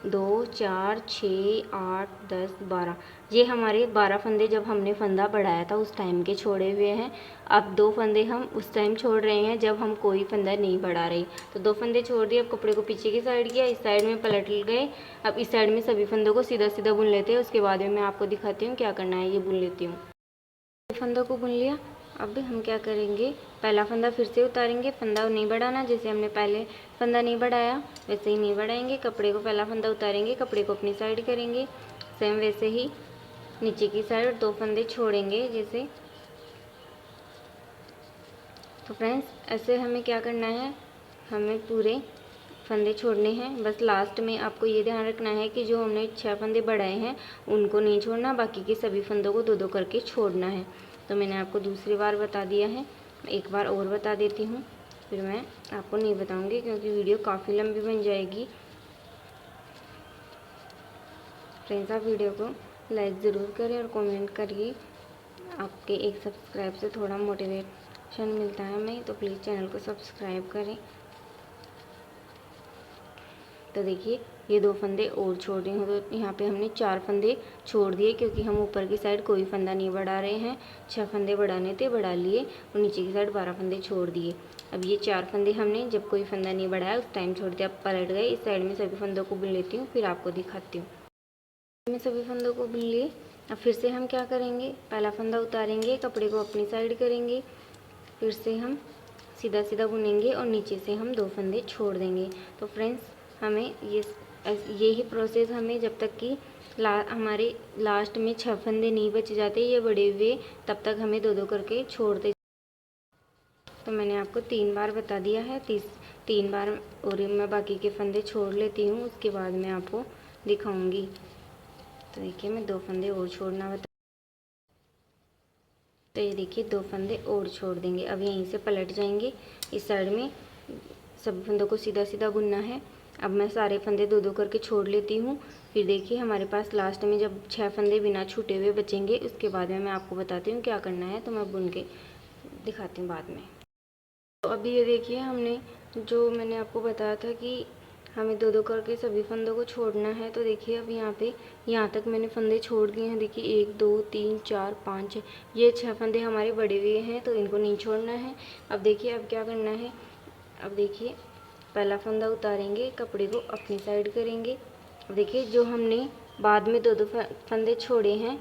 2 4 6 8 10 12, ये हमारे 12 फंदे जब हमने फंदा बढ़ाया था उस टाइम के छोड़े हुए हैं। अब 2 फंदे हम उस टाइम छोड़ रहे हैं जब हम कोई फंदा नहीं बढ़ा रहे। तो 2 फंदे छोड़ दिए, अब कपड़े को पीछे की साइड किया, इस साइड में पलट गए। अब इस साइड में सभी फंदों को सीधा सीधा बुन लेते हैं। उसके बाद में मैं आपको दिखाती हूँ क्या करना है, ये बुन लेती हूँ। फंदों को बुन लिया, अब हम क्या करेंगे, पहला फंदा फिर से उतारेंगे। फंदा नहीं बढ़ाना, जैसे हमने पहले फंदा नहीं बढ़ाया वैसे ही नहीं बढ़ाएंगे। कपड़े को पहला फंदा उतारेंगे, कपड़े को अपनी साइड करेंगे, सेम वैसे ही नीचे की साइड 2 फंदे छोड़ेंगे जैसे। तो फ्रेंड्स, ऐसे हमें क्या करना है, हमें पूरे फंदे छोड़ने हैं। बस लास्ट में आपको ये ध्यान रखना है कि जो हमने 6 फंदे बढ़ाए हैं उनको नहीं छोड़ना, बाकी के सभी फंदों को 2-2 करके छोड़ना है। तो मैंने आपको दूसरी बार बता दिया है, एक बार और बता देती हूँ, फिर मैं आपको नहीं बताऊँगी क्योंकि वीडियो काफ़ी लंबी बन जाएगी। फ्रेंड्स, आप वीडियो को लाइक ज़रूर करें और कमेंट करिए, आपके एक सब्सक्राइब से थोड़ा मोटिवेशन मिलता है हमें, तो प्लीज़ चैनल को सब्सक्राइब करें। तो देखिए ये 2 फंदे और छोड़ रही हूँ, तो यहाँ पे हमने 4 फंदे छोड़ दिए क्योंकि हम ऊपर की साइड कोई फंदा नहीं बढ़ा रहे हैं। 6 फंदे बढ़ाने थे, बढ़ा लिए, और नीचे की साइड 12 फंदे छोड़ दिए। अब ये 4 फंदे हमने जब कोई फंदा नहीं बढ़ाया उस टाइम छोड़ दिया। अब पलट गए, इस साइड में सभी फंदों को बुन लेती हूँ, फिर आपको दिखाती हूँ। मैं सभी फंदों को बुन लिए। अब फिर से हम क्या करेंगे, पहला फंदा उतारेंगे, कपड़े को अपनी साइड करेंगे, फिर से हम सीधा सीधा बुनेंगे और नीचे से हम 2 फंदे छोड़ देंगे। तो फ्रेंड्स, हमें यही प्रोसेस हमें जब तक कि हमारे लास्ट में 6 फंदे नहीं बच जाते ये बड़े हुए, तब तक हमें 2-2 करके छोड़ते। तो मैंने आपको 3 बार बता दिया है, 3 बार और मैं बाकी के फंदे छोड़ लेती हूँ, उसके बाद मैं आपको दिखाऊंगी। तो देखिए मैं 2 फंदे और छोड़ना बता, तो ये देखिए 2 फंदे और छोड़ देंगे। अब यहीं से पलट जाएंगे, इस साइड में सब फंदों को सीधा सीधा बुनना है। अब मैं सारे फंदे 2-2 करके छोड़ लेती हूँ। फिर देखिए हमारे पास लास्ट में जब 6 फंदे बिना छूटे हुए बचेंगे, उसके बाद में मैं आपको बताती हूँ क्या करना है, तो मैं बुन के दिखाती हूँ बाद में। तो अभी ये देखिए हमने जो मैंने आपको बताया था कि हमें 2-2 करके सभी फंदों को छोड़ना है। तो देखिए अब यहाँ तक मैंने फंदे छोड़ दिए हैं। देखिए 1 2 3 4 5 6, ये 6 फंदे हमारे बड़े हुए हैं तो इनको नहीं छोड़ना है। अब देखिए अब क्या करना है, अब देखिए पहला फंदा उतारेंगे, कपड़े को अपनी साइड करेंगे। अब देखिए जो हमने बाद में 2-2 फंदे छोड़े हैं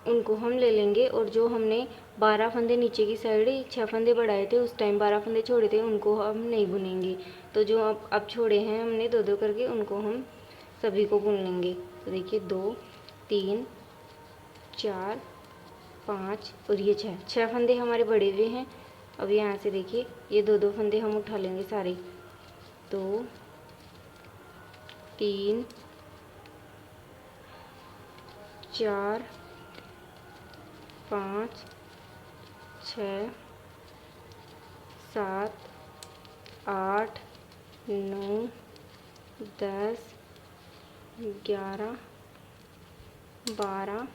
उनको हम ले लेंगे, और जो हमने 12 फंदे नीचे की साइड 6 फंदे बढ़ाए थे उस टाइम 12 फंदे छोड़े थे उनको हम नहीं बुनेंगे। तो जो अब छोड़े हैं हमने 2-2 करके उनको हम सभी को बुन लेंगे। तो देखिए 2 3 4 5 और ये 6 फंदे हमारे बड़े हुए हैं। अब यहाँ से देखिए ये 2-2 फंदे हम उठा लेंगे सारे, 2 3 4 5 6 7 8 9 10 11 12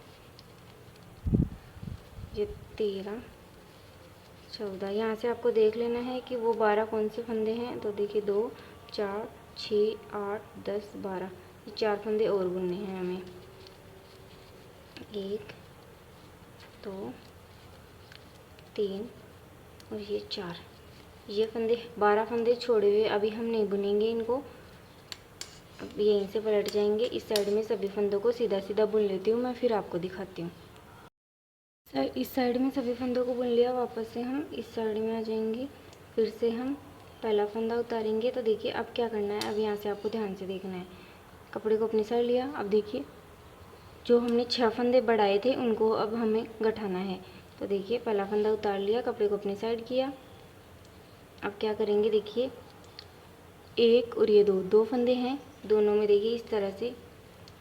ये 13 14। यहाँ से आपको देख लेना है कि वो 12 कौन से फंदे हैं। तो देखिए 2 4 6 8 10 12, ये 4 फंदे और बुनने हैं हमें, 1 2 3 और ये 4, ये फंदे 12 फंदे छोड़े हुए अभी हम नहीं बुनेंगे इनको। अब यहीं से पलट जाएंगे, इस साइड में सभी फंदों को सीधा सीधा बुन लेती हूँ मैं, फिर आपको दिखाती हूँ। इस साइड में सभी फंदों को बुन लिया, वापस से हम इस साइड में आ जाएंगे, फिर से हम पहला फंदा उतारेंगे। तो देखिए अब क्या करना है, अब यहाँ से आपको ध्यान से देखना है, कपड़े को अपनी साइड लिया। अब देखिए जो हमने 6 फंदे बढ़ाए थे उनको अब हमें गठाना है। तो देखिए पहला फंदा उतार लिया, कपड़े को अपनी साइड किया। अब क्या करेंगे, देखिए 1 और ये 2 फंदे हैं, दोनों में देखिए इस तरह से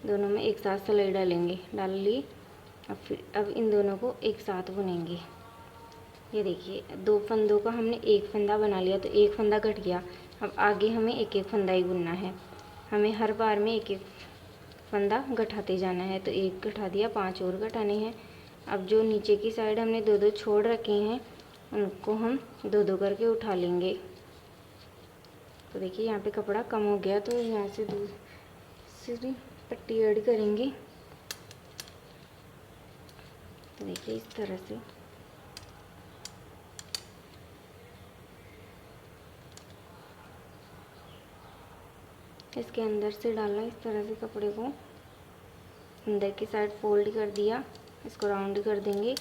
दोनों में एक साथ सिलाई डालेंगे, डाल ली। अब इन दोनों को एक साथ बुनेंगे। ये देखिए 2 फंदों का हमने एक फंदा बना लिया, तो एक फंदा कट गया। अब आगे हमें एक एक फंदा ही बुनना है, हमें हर बार में एक एक फंदा गठाते जाना है। तो एक गठा दिया, 5 और गठाने हैं। अब जो नीचे की साइड हमने 2-2 छोड़ रखे हैं उनको हम 2-2 करके उठा लेंगे। तो देखिए यहाँ पे कपड़ा कम हो गया, तो यहाँ से दूसरी पट्टी ऐड करेंगे। तो देखिए इस तरह से इसके अंदर से डालना, इस तरह से कपड़े को अंदर की साइड फोल्ड कर दिया, इसको राउंड कर देंगे।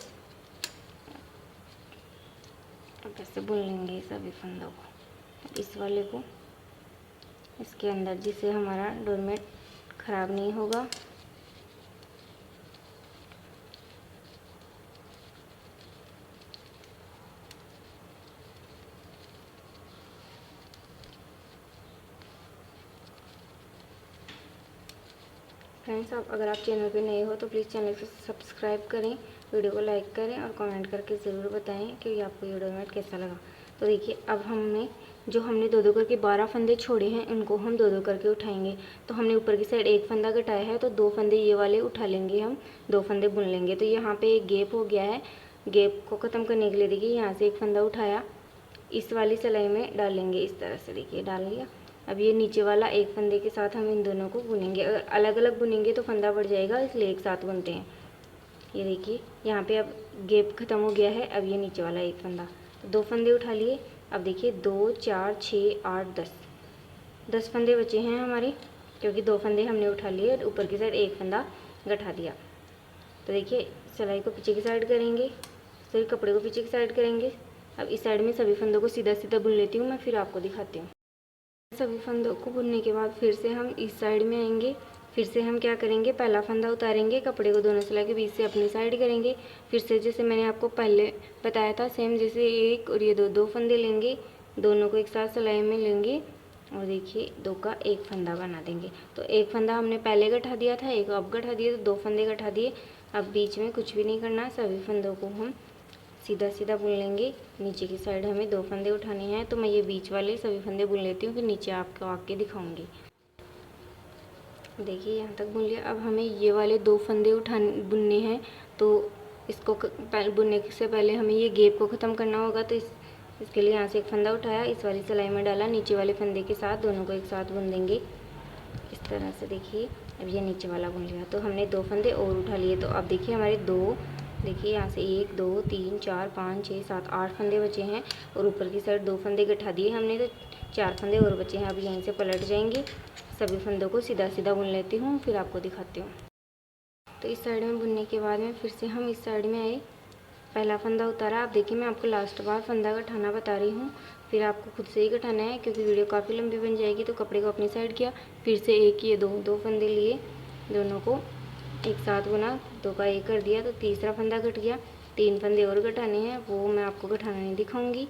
अब ऐसे बुन लेंगे सभी फंदों को। इस वाले को इसके अंदर, जिससे हमारा डोरमेट ख़राब नहीं होगा। फ्रेंड्स, आप अगर आप चैनल पे नए हो तो प्लीज़ चैनल को सब्सक्राइब करें, वीडियो को लाइक करें और कमेंट करके ज़रूर बताएं कि आपको ये डोरमेट कैसा लगा। तो देखिए अब हमने 2-2 करके 12 फंदे छोड़े हैं, उनको हम 2-2 करके उठाएंगे। तो हमने ऊपर की साइड एक फंदा घटाया है, तो 2 फंदे ये वाले उठा लेंगे, हम 2 फंदे बुन लेंगे। तो यहाँ पे एक गैप हो गया है, गैप को ख़त्म करने के लिए देखिए यहाँ से एक फंदा उठाया, इस वाली सिलाई में डालेंगे। इस तरह से देखिए डाल लिया। अब ये नीचे वाला एक फंदे के साथ हम इन दोनों को बुनेंगे। अगर अलग अलग बुनेंगे तो फंदा बढ़ जाएगा, इसलिए एक साथ बुनते हैं। ये देखिए यहाँ पे अब गैप ख़त्म हो गया है। अब ये नीचे वाला एक फंदा, तो 2 फंदे उठा लिए। अब देखिए 2, 4, 6, 8, 10 फंदे बचे हैं हमारे, क्योंकि 2 फंदे हमने उठा लिए और ऊपर की साइड एक फंदा गठा दिया। तो देखिए सिलाई को पीछे की साइड करेंगे, फिर कपड़े को पीछे की साइड करेंगे। अब इस साइड में सभी फंदों को सीधा सीधा बुन लेती हूँ मैं, फिर आपको दिखाती हूँ। सभी फंदों को बुनने के बाद फिर से हम इस साइड में आएंगे। फिर से हम क्या करेंगे, पहला फंदा उतारेंगे, कपड़े को दोनों सिलाई के बीच से अपनी साइड करेंगे। फिर से जैसे मैंने आपको पहले बताया था सेम, जैसे एक और ये 2 फंदे लेंगे, दोनों को एक साथ सिलाई में लेंगे और देखिए 2 का एक फंदा बना देंगे। तो एक फंदा हमने पहले गठा दिया था, एक अब गठा दिए, तो 2 फंदे गठा दिए। अब बीच में कुछ भी नहीं करना, सभी फंदों को हम सीधा सीधा बुन लेंगे। नीचे की साइड हमें 2 फंदे उठाने हैं, तो मैं ये बीच वाले सभी फंदे बुन लेती हूँ, फिर नीचे आपको आके दिखाऊंगी। देखिए यहाँ तक बुन लिया। अब हमें ये वाले 2 फंदे बुनने हैं, तो इसको बुनने से पहले हमें ये गैप को ख़त्म करना होगा। तो इसके लिए यहाँ से एक फंदा उठाया, इस वाली सिलाई में डाला, नीचे वाले फंदे के साथ दोनों को एक साथ बुन देंगे इस तरह से। देखिए अब ये नीचे वाला बुन लिया, तो हमने 2 फंदे और उठा लिए। तो अब देखिए हमारे देखिए यहाँ से 1, 2, 3, 4, 5, 6, 7, 8 फंदे बचे हैं और ऊपर की साइड 2 फंदे गठा दिए हमने, तो 4 फंदे और बचे हैं। अब यहीं से पलट जाएंगे, सभी फंदों को सीधा सीधा बुन लेती हूँ, फिर आपको दिखाती हूँ। तो इस साइड में बुनने के बाद में फिर से हम इस साइड में आए, पहला फंदा उतारा। अब देखिए मैं आपको लास्ट बार फंदा गठाना बता रही हूँ, फिर आपको खुद से ही गठाना है, क्योंकि वीडियो काफ़ी लंबी बन जाएगी। तो कपड़े को अपनी साइड किया, फिर से एक ये 2 फंदे लिए, दोनों को एक साथ बुना, 2 का 1 कर दिया, तो तीसरा फंदा घट गया। 3 फंदे और घटाने हैं, वो मैं आपको घटाना नहीं दिखाऊंगी।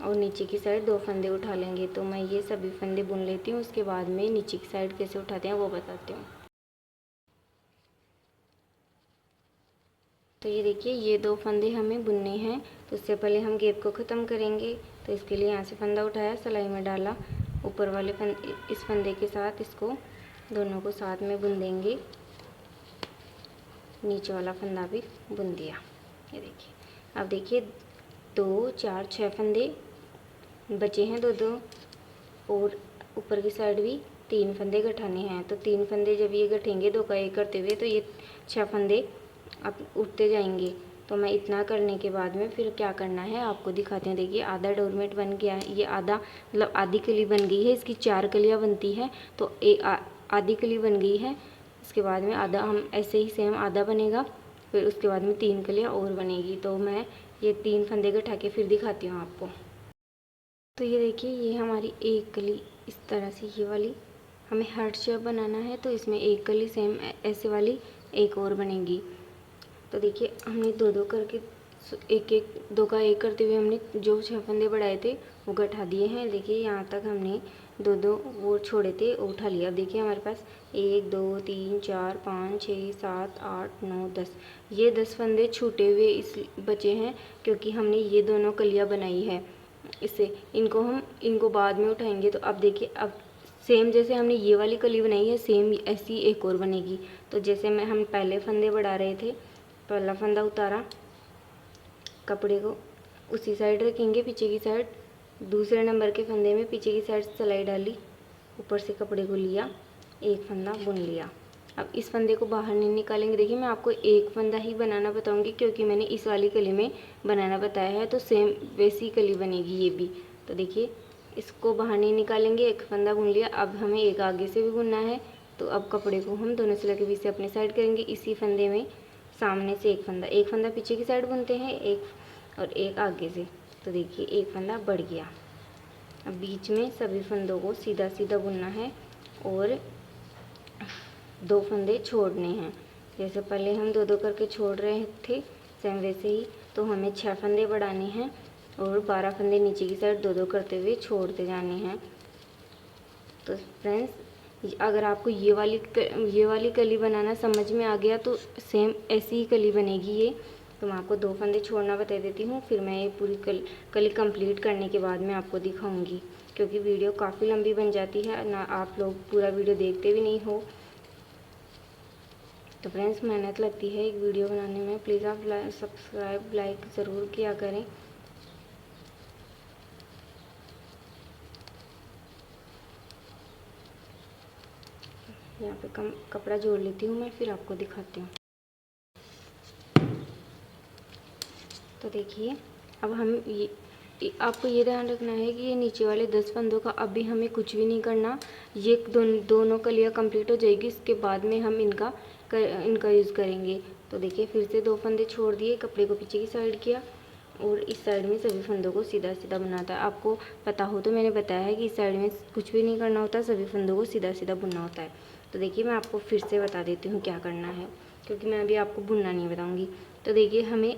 और नीचे की साइड 2 फंदे उठा लेंगे। तो मैं ये सभी फंदे बुन लेती हूँ, उसके बाद में नीचे की साइड कैसे उठाते हैं वो बताती हूँ। तो ये देखिए ये 2 फंदे हमें बुनने हैं, तो उससे पहले हम गैप को ख़त्म करेंगे। तो इसके लिए यहाँ से फंदा उठाया, सिलाई में डाला, ऊपर वाले इस फंदे के साथ इसको दोनों को साथ में बुन देंगे, नीचे वाला फंदा भी बुन दिया। ये देखिए अब देखिए 2, 4, 6 फंदे बचे हैं, 2 और ऊपर की साइड भी 3 फंदे गठाने हैं। तो 3 फंदे जब ये गठेंगे 2 का 1 करते हुए, तो ये 6 फंदे अब उठते जाएंगे। तो मैं इतना करने के बाद में फिर क्या करना है आपको दिखाते हैं। देखिए आधा डोरमेट बन गया है, ये आधा मतलब आधी कली बन गई है, इसकी 4 कलियाँ बनती है, तो आधी कली बन गई है। इसके बाद में आधा हम ऐसे ही सेम आधा बनेगा, फिर उसके बाद में 3 कलियाँ और बनेगी। तो मैं ये 3 फंदे गठा के फिर दिखाती हूँ आपको। तो ये देखिए ये हमारी एक कली इस तरह से ये वाली हमें हार्ट शेप बनाना है तो इसमें एक कली सेम ऐसे वाली एक और बनेगी। तो देखिए हमने दो दो करके एक एक दो का एक करते हुए हमने जो 6 फंदे बढ़ाए थे वो घटा दिए हैं। देखिए यहाँ तक हमने दो दो वो छोड़े थे वो उठा लिया। अब देखिए हमारे पास 1 2 3 4 5 6 7 8 9 10, ये 10 फंदे छूटे हुए इस बचे हैं क्योंकि हमने ये दोनों कलियाँ बनाई है। इससे इनको बाद में उठाएंगे। तो अब देखिए अब सेम जैसे हमने ये वाली कली बनाई है सेम ऐसी एक और बनेगी। तो जैसे हम पहले फंदे बढ़ा रहे थे, पहला फंदा उतारा, कपड़े को उसी साइड रखेंगे पीछे की साइड, दूसरे नंबर के फंदे में पीछे की साइड सिलाई डाली, ऊपर से कपड़े को लिया, एक फंदा बुन लिया। अब इस फंदे को बाहर नहीं निकालेंगे। देखिए मैं आपको एक फंदा ही बनाना बताऊंगी क्योंकि मैंने इस वाली कली में बनाना बताया है, तो सेम वैसी कली बनेगी ये भी। तो देखिए इसको बाहर नहीं निकालेंगे, एक फंदा बुन लिया। अब हमें एक आगे से भी बुनना है, तो अब कपड़े को हम दोनों सिलाई के बीच से अपने साइड करेंगे। इसी फंदे में सामने से एक फंदा पीछे की साइड बुनते हैं, एक और एक आगे से। तो देखिए एक फंदा बढ़ गया। अब बीच में सभी फंदों को सीधा सीधा बुनना है और 2 फंदे छोड़ने हैं। जैसे पहले हम 2 2 करके छोड़ रहे थे सेम वैसे ही, तो हमें 6 फंदे बढ़ाने हैं और 12 फंदे नीचे की साइड 2 2 करते हुए छोड़ते जाने हैं। तो फ्रेंड्स अगर आपको ये वाली कली बनाना समझ में आ गया तो सेम ऐसी ही कली बनेगी ये। तो मैं आपको 2 फंदे छोड़ना बता देती हूँ, फिर मैं ये पूरी कली कंप्लीट करने के बाद मैं आपको दिखाऊंगी क्योंकि वीडियो काफ़ी लंबी बन जाती है ना, आप लोग पूरा वीडियो देखते भी नहीं हो। तो फ्रेंड्स मेहनत लगती है एक वीडियो बनाने में, प्लीज़ आप सब्सक्राइब लाइक ज़रूर किया करें। यहाँ पे कपड़ा जोड़ लेती हूँ मैं, फिर आपको दिखाती हूँ। तो देखिए अब हम ये आपको ये ध्यान रखना है कि ये नीचे वाले 10 फंदों का अभी हमें कुछ भी नहीं करना। ये दोनों कलियाँ कंप्लीट हो जाएगी, इसके बाद में हम इनका यूज़ करेंगे। तो देखिए फिर से 2 फंदे छोड़ दिए, कपड़े को पीछे की साइड किया और इस साइड में सभी फंदों को सीधा सीधा बनाता है। आपको पता हो तो मैंने बताया है कि इस साइड में कुछ भी नहीं करना होता, सभी फंदों को सीधा सीधा बुनना होता है। तो देखिए मैं आपको फिर से बता देती हूँ क्या करना है क्योंकि मैं अभी आपको बुनना नहीं बताऊँगी। तो देखिए हमें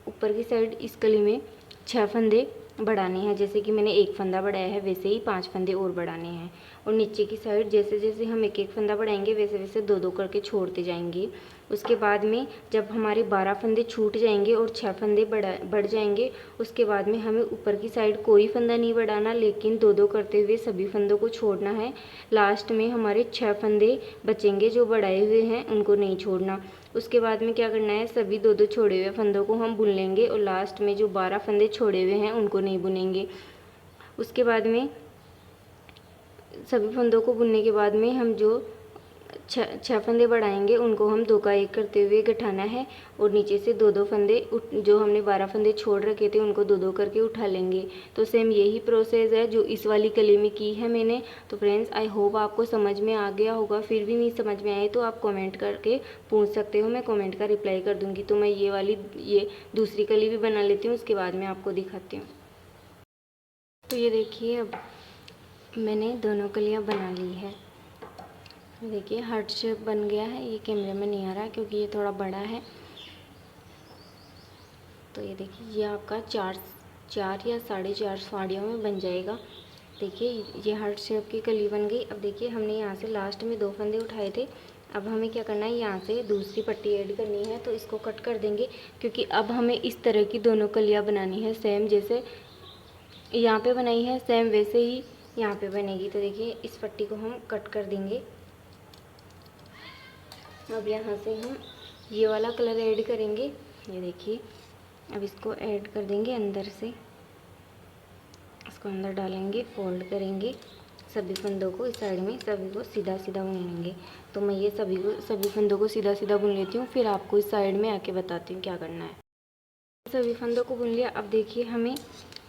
ऊपर की साइड इस कली में 6 फंदे बढ़ाने हैं। जैसे कि मैंने एक फंदा बढ़ाया है वैसे ही 5 फंदे और बढ़ाने हैं। और नीचे की साइड जैसे जैसे हम एक फंदा बढ़ाएंगे वैसे वैसे 2 2 करके छोड़ते जाएंगे। उसके बाद में जब हमारे 12 फंदे छूट जाएंगे और 6 फंदे बढ़ जाएंगे, उसके बाद में हमें ऊपर की साइड कोई फंदा नहीं बढ़ाना, लेकिन 2 2 करते हुए सभी फंदों को छोड़ना है। लास्ट में हमारे 6 फंदे बचेंगे जो बढ़ाए हुए हैं, उनको नहीं छोड़ना। उसके बाद में क्या करना है, सभी 2 2 छोड़े हुए फंदों को हम बुन लेंगे और लास्ट में जो 12 फंदे छोड़े हुए हैं उनको नहीं बुनेंगे। उसके बाद में सभी फंदों को बुनने के बाद में हम जो 6 फंदे बढ़ाएंगे उनको हम 2 का 1 करते हुए गठाना है और नीचे से 2 2 फंदे जो हमने 12 फंदे छोड़ रखे थे उनको 2 2 करके उठा लेंगे। तो सेम यही प्रोसेस है जो इस वाली कली में की है मैंने। तो फ्रेंड्स आई होप आपको समझ में आ गया होगा। फिर भी नहीं समझ में आए तो आप कमेंट करके पूछ सकते हो, मैं कमेंट का रिप्लाई कर दूँगी। तो मैं ये दूसरी कली भी बना लेती हूँ, उसके बाद में आपको दिखाती हूँ। तो ये देखिए अब मैंने दोनों कलियाँ बना ली है। देखिए हार्ट शेप बन गया है। ये कैमरे में नहीं आ रहा क्योंकि ये थोड़ा बड़ा है। तो ये देखिए ये आपका 4 या 4.5 साड़ियों में बन जाएगा। देखिए ये हार्ट शेप की कली बन गई। अब देखिए हमने यहाँ से लास्ट में 2 फंदे उठाए थे, अब हमें क्या करना है, यहाँ से दूसरी पट्टी ऐड करनी है। तो इसको कट कर देंगे क्योंकि अब हमें इस तरह की दोनों कलियाँ बनानी है। सेम जैसे यहाँ पे बनाई है सेम वैसे ही यहाँ पे बनेगी। तो देखिए इस पट्टी को हम कट कर देंगे। अब यहाँ से हम ये वाला कलर ऐड करेंगे। ये देखिए अब इसको ऐड कर देंगे अंदर से, इसको अंदर डालेंगे, फोल्ड करेंगे सभी फंदों को इस साइड में, सभी को सीधा सीधा बुन लेंगे। तो मैं ये सभी फंदों को सीधा सीधा बुन लेती हूँ, फिर आपको इस साइड में आके बताती हूँ क्या करना है। सभी फंदों को बुन लिया। अब देखिए हमें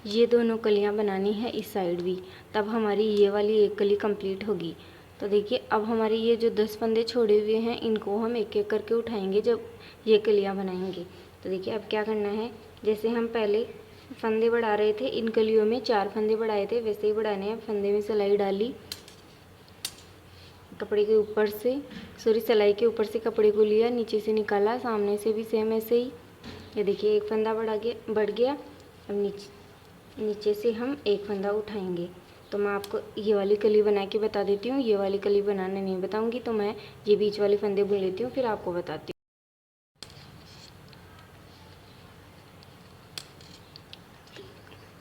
ये दोनों कलियाँ बनानी है इस साइड भी, तब हमारी ये वाली एक कली कंप्लीट होगी। तो देखिए अब हमारे ये जो 10 फंदे छोड़े हुए हैं इनको हम एक एक करके उठाएंगे जब ये कलियाँ बनाएंगे। तो देखिए अब क्या करना है, जैसे हम पहले फंदे बढ़ा रहे थे, इन कलियों में 4 फंदे बढ़ाए थे वैसे ही बढ़ाने हैं। फंदे में सिलाई डाली, कपड़े के ऊपर से सिलाई के ऊपर से कपड़े को लिया, नीचे से निकाला, सामने से भी सेम ऐसे ही। ये देखिए एक फंदा बढ़ गया। अब नीचे से हम एक फंदा उठाएंगे। तो मैं आपको ये वाली कली बना के बता देती हूँ, ये वाली कली बनाने नहीं बताऊँगी। तो मैं ये बीच वाले फंदे बुन लेती हूँ, फिर आपको बताती हूँ।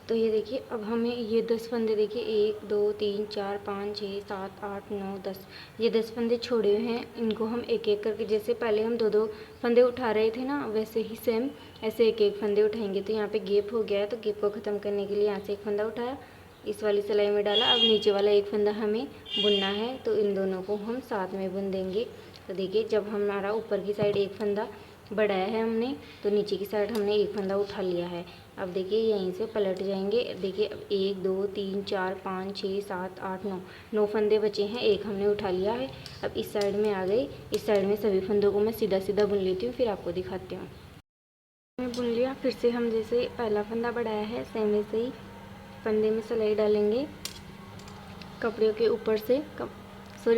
तो ये देखिए अब हमें ये 10 फंदे देखिए 1 2 3 4 5 6 7 8 9 10, ये 10 फंदे छोड़े हुए हैं। इनको हम एक एक करके, जैसे पहले हम 2-2 फंदे उठा रहे थे ना, वैसे ही सेम ऐसे एक एक फंदे उठाएंगे। तो यहाँ पे गैप हो गया है, तो गैप को ख़त्म करने के लिए यहाँ से एक फंदा उठाया, इस वाली सिलाई में डाला। अब नीचे वाला एक फंदा हमें बुनना है, तो इन दोनों को हम साथ में बुन देंगे। तो देखिए जब हमारा ऊपर की साइड एक फंदा बढ़ाया है हमने, तो नीचे की साइड हमने एक फंदा उठा लिया है। अब देखिए यहीं से पलट जाएंगे। देखिए अब 1 2 3 4 5 6 7 8 9 फंदे बचे हैं, एक हमने उठा लिया है। अब इस साइड में आ गई, इस साइड में सभी फंदों को मैं सीधा सीधा बुन लेती हूँ, फिर आपको दिखाती हूँ। मैं बुन लिया, फिर से हम जैसे पहला फंदा बढ़ाया है सेम वैसे ही फंदे में सिलाई डालेंगे, कपड़े के ऊपर से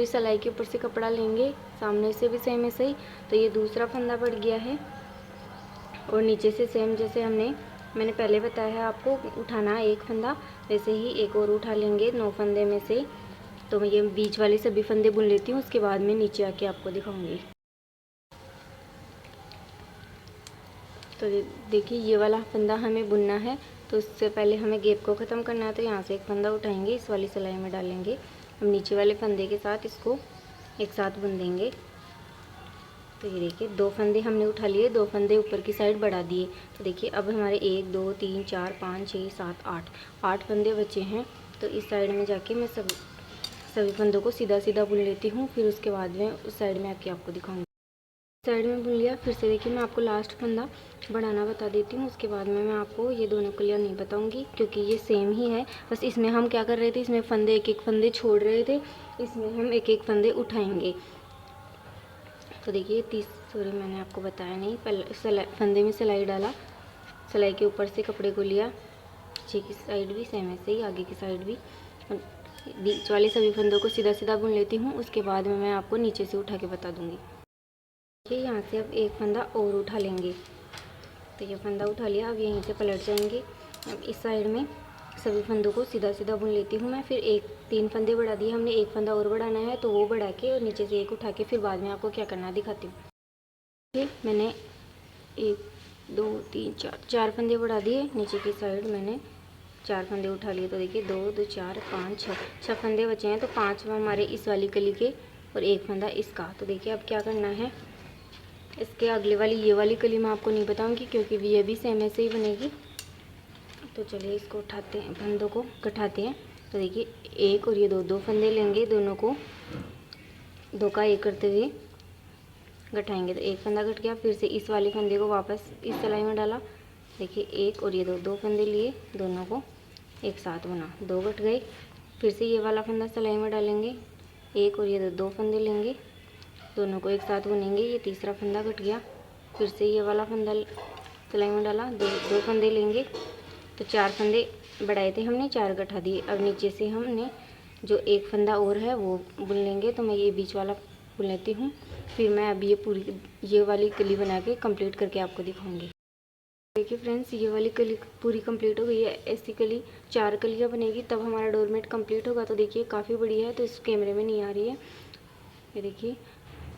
सिलाई के ऊपर से कपड़ा लेंगे, सामने से भी सेम ऐसे ही। तो ये दूसरा फंदा बढ़ गया है, और नीचे से सेम जैसे मैंने पहले बताया है आपको उठाना है एक फंदा, वैसे ही एक और उठा लेंगे 9 फंदे में से। तो मैं ये बीच वाले सभी फंदे बुन लेती हूँ, उसके बाद में नीचे आके आपको दिखाऊंगी। तो देखिए ये वाला फंदा हमें बुनना है, तो उससे पहले हमें गैप को ख़त्म करना है। तो यहाँ से एक फंदा उठाएंगे, इस वाली सिलाई में डालेंगे, हम नीचे वाले फंदे के साथ इसको एक साथ बुन देंगे। तो ये देखिए 2 फंदे हमने उठा लिए, 2 फंदे ऊपर की साइड बढ़ा दिए। तो देखिए अब हमारे 1 2 3 4 5 6 7 8 फंदे बचे हैं। तो इस साइड में जाके मैं सभी फंदों को सीधा सीधा बुन लेती हूँ, फिर उसके बाद में उस साइड में आके आपको दिखाऊंगी। साइड में बुन लिया, फिर से देखिए मैं आपको लास्ट फंदा बढ़ाना बता देती हूँ, उसके बाद में मैं आपको ये दोनों कलियाँ नहीं बताऊँगी, क्योंकि ये सेम ही है। बस इसमें हम क्या कर रहे थे, इसमें फंदे एक एक फंदे छोड़ रहे थे, इसमें हम एक एक फंदे उठाएंगे। तो देखिए मैंने आपको बताया नहीं, पहले फंदे में सिलाई डाला, सिलाई के ऊपर से कपड़े को लिया, पीछे की साइड भी सेम ऐसे ही, आगे की साइड भी, बीच वाले सभी फंदों को सीधा सीधा बुन लेती हूँ, उसके बाद में मैं आपको नीचे से उठा के बता दूँगी। देखिए यहाँ से अब एक फंदा और उठा लेंगे। तो ये फंदा उठा लिया, अब यहीं से पलट जाएंगे। अब इस साइड में सभी फंदों को सीधा सीधा बुन लेती हूँ मैं। फिर 3 फंदे बढ़ा दिए हमने, एक फंदा और बढ़ाना है, तो वो बढ़ा के और नीचे से एक उठा के फिर बाद में आपको क्या करना है दिखाती हूँ। फिर मैंने 1 2 3 4 फंदे बढ़ा दिए, नीचे की साइड मैंने 4 फंदे उठा लिए। तो देखिए 2 2 4 5 6 फंदे बचे हैं, तो 5 हमारे इस वाली कली के और एक फंदा इसका। तो देखिए अब क्या करना है, इसके अगले वाली ये वाली कली मैं आपको नहीं बताऊंगी, क्योंकि ये भी सेम ऐसे ही बनेगी। तो चलिए इसको उठाते हैं, फंदों को गठाते हैं। तो देखिए एक और ये 2 फंदे लेंगे, दोनों को 2 का 1 करते हुए गठाएंगे। तो एक फंदा गठ गया, फिर से इस वाले फंदे को वापस इस सिलाई में डाला। देखिए एक और ये 2 फंदे लिए, दोनों को एक साथ बुना, 2 गठ गए। फिर से ये वाला फंदा सिलाई में डालेंगे, एक और ये 2 फंदे लेंगे, दोनों को एक साथ बुनेंगे। ये तीसरा फंदा कट गया, फिर से ये वाला फंदा सिलाई में डाला, 2 फंदे लेंगे। तो 4 फंदे बढ़ाए थे हमने, 4 गठा दिए। अब नीचे से हमने जो एक फंदा और है वो बुन लेंगे। तो मैं ये बीच वाला बुन लेती हूँ, फिर मैं अब ये वाली कली बना के कंप्लीट करके आपको दिखाऊंगी। देखिए फ्रेंड्स, ये वाली कली पूरी कंप्लीट हो गई है। ऐसी कली 4 कलियाँ बनेगी, तब हमारा डोरमेट कंप्लीट होगा। तो देखिए काफ़ी बड़ी है, तो इस कैमरे में नहीं आ रही है, ये देखिए।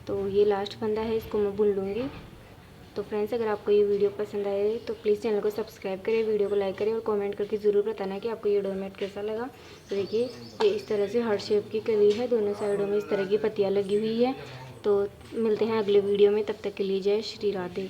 तो ये लास्ट फंदा है, इसको मैं बुन लूँगी। तो फ्रेंड्स, अगर आपको ये वीडियो पसंद आए तो प्लीज़ चैनल को सब्सक्राइब करें, वीडियो को लाइक करें और कमेंट करके ज़रूर बताना कि आपको ये डोरमेट कैसा लगा। तो देखिए ये इस तरह से हार्ट शेप की कली है, दोनों साइडों में इस तरह की पत्तियाँ लगी हुई है। तो मिलते हैं अगले वीडियो में, तब तक के लिए जय श्री राधे।